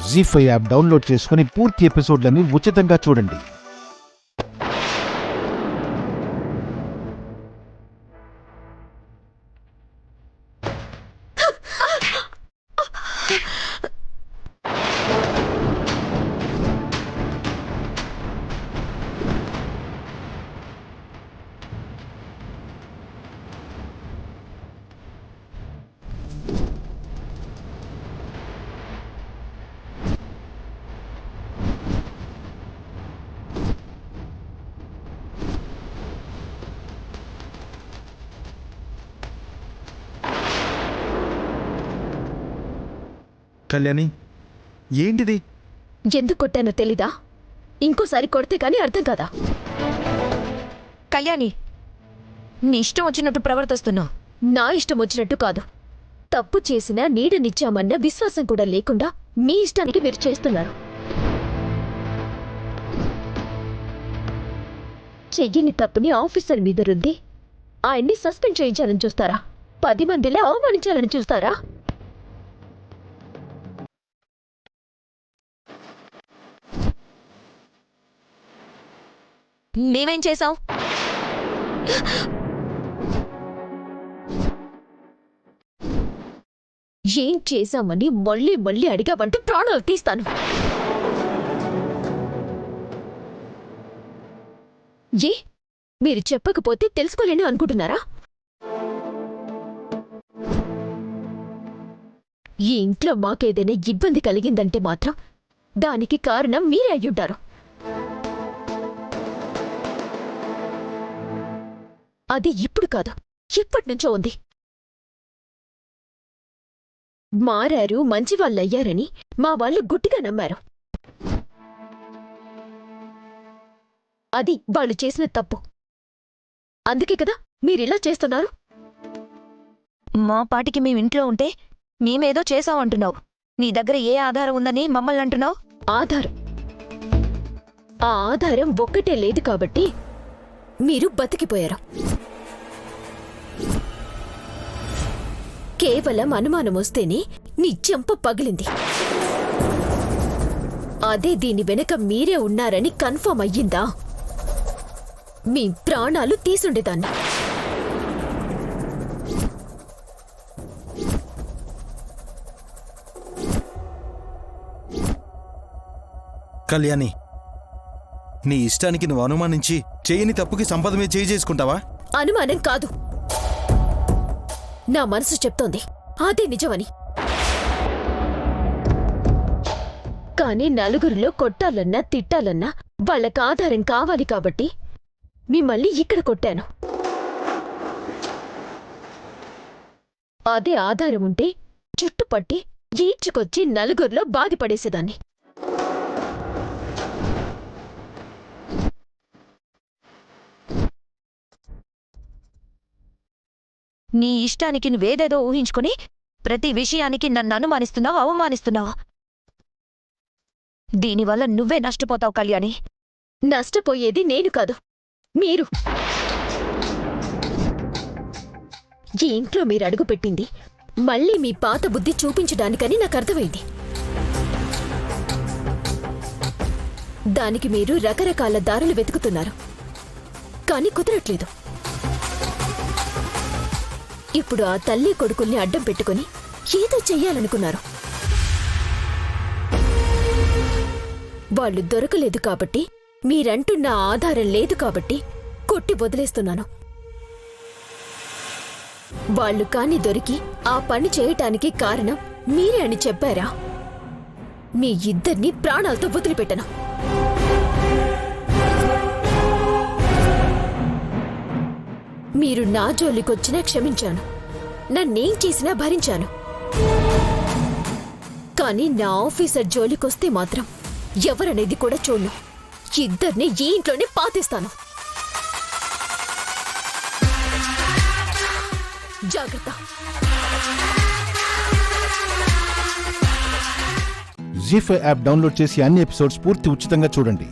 జీ5 app download చేసుకుని పూర్తి ఎపిసోడ్లను ఉచితంగా చూడండి. కళ్యాణి, ఏంటిది? ఎందుకు కొట్టానో తెలీదా? ఇంకోసారి కొడితే కానీ అర్థం కదా. కళ్యాణి, నీ ఇష్టం వచ్చినట్టు ప్రవర్తిస్తున్నావు. నా ఇష్టం వచ్చినట్టు కాదు. తప్పు చేసినా నీడనిచ్చామన్న విశ్వాసం కూడా లేకుండా మీ ఇష్టానికి మీరు చేస్తున్నారు. చెయ్యని తప్పుని ఆఫీసర్ మీద రుద్ది ఆయన్ని సస్పెండ్ చేయించాలని చూస్తారా? 10 మందిలో అవమానించాలని చూస్తారా? మేమేం చేశాం? ఏం చేశామని మళ్ళీ మళ్ళీ అడిగావంటే ప్రాణాలు తీస్తాను. ఏ మీరు చెప్పకపోతే తెలుసుకోలేని అనుకుంటున్నారా? ఈ ఇంట్లో మాకేదైనా ఇబ్బంది కలిగిందంటే మాత్రం దానికి కారణం మీరే అయ్యుంటారు. అది ఇప్పుడు కాదు, ఎప్పటినుంచో ఉంది. మారారు, మంచివాళ్ళయ్యారని మా వాళ్ళు గుట్టిగా నమ్మారు. అది వాళ్ళు చేసిన తప్పు. అందుకే కదా మీరిలా చేస్తున్నారు. మా పాటికి మేము ఇంట్లో ఉంటే మేమేదో చేశామంటున్నావు. నీ దగ్గర ఏ ఆధారం ఉందని మమ్మల్ని అంటున్నావు? ఆధారం? ఆ ఆధారం ఒక్కటే లేదు కాబట్టి మీరు బతికిపోయారు. కేవలం అనుమానం వస్తేనే నీ చెంప పగిలింది. అదే దీని వెనక మీరే ఉన్నారని కన్ఫర్మ్ అయ్యిందా మీ ప్రాణాలు తీసుండేదాన్ని. కళ్యాణి, నీ ఇష్టానికి నువ్వు అనుమానించి చేయని తప్పుకి సంపదమే చేసుకుంటావా? అనుమానం కాదు, నా మనసు చెప్తోంది అదే నిజమని. కానీ నలుగురిలో కొట్టాలన్నా తిట్టాలన్నా వాళ్ళకి ఆధారం కావాలి కాబట్టి మిమ్మల్ని ఇక్కడ కొట్టాను. అదే ఆధారం ఉంటే చుట్టుపట్టి ఈడ్చుకొచ్చి నలుగురిలో బాధపడేసేదాన్ని. నీ ఇష్టానికి నువ్వేదేదో ఊహించుకుని ప్రతి విషయానికి నన్ను అనుమానిస్తున్నావు, అవమానిస్తున్నావు. దీనివల్ల నువ్వే నష్టపోతావు కళ్యాణి. నష్టపోయేది నేను కాదు, మీరు. ఈ ఇంట్లో మీరు అడుగుపెట్టింది మళ్ళీ మీ పాత బుద్ధి చూపించడానికని నాకు అర్థమైంది. దానికి మీరు రకరకాల దారులు వెతుకుతున్నారు, కానీ కుదరట్లేదు. ఇప్పుడు ఆ తల్లి కొడుకుల్ని అడ్డం పెట్టుకుని ఏదో చెయ్యాలనుకున్నారు. వాళ్ళు దొరకలేదు కాబట్టి, మీరంటున్న ఆధారం లేదు కాబట్టి కొట్టి వదిలేస్తున్నాను. వాళ్ళు కాని దొరికి ఆ పని చేయటానికి కారణం మీరే అని చెప్పారా? మీ ఇద్దరిని ప్రాణాలతో వదిలిపెట్టను. మీరు నా జోలికొచ్చినా క్షమించాను, నన్నేం చేసినా భరించాను. కానీ నా ఆఫీసర్ జోలికొస్తే మాత్రం ఎవరనేది కూడా చూడను. ఇద్దరిని ఈ ఇంట్లోనే పాతేస్తాను. జాగ్రత్త. జీ5 యాప్ డౌన్లోడ్ చేసి అన్ని ఎపిసోడ్స్ పూర్తి ఉచితంగా చూడండి.